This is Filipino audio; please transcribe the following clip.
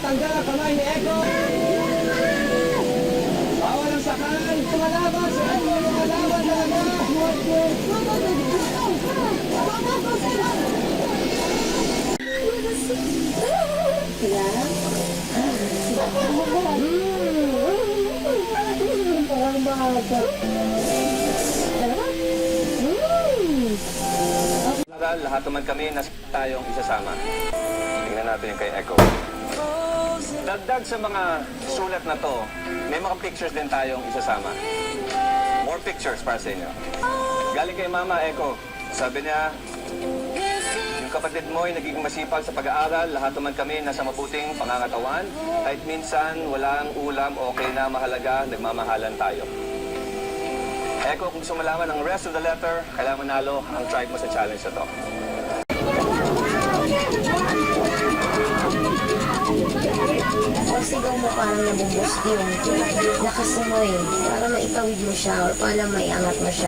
Tinatanggal ang kamay ni Echo. Bawal ang sakal. Lumalaban si Echo. Lumalaban talaga. Parang bata. Lahat naman kami nas tayong isasama. Tingnan natin yung kay Echo. Dagdag sa mga sulat na to, may mga pictures din tayong isasama. More pictures para sa inyo. Galing kay Mama Echo. Sabi niya, yung kapatid mo ay naging masipag sa pag-aaral. Lahat naman kami nasa mabuting pangangatawan. Kahit minsan walang ulam, okay na, mahalaga, nagmamahalan tayo. Echo, kung gusto malaman ang rest of the letter, kailangan manalo ang tribe mo sa challenge na to. O sigaw mo parang nabubusti yung lakas mo eh. Para maitawid mo siya or para maiangat mo siya.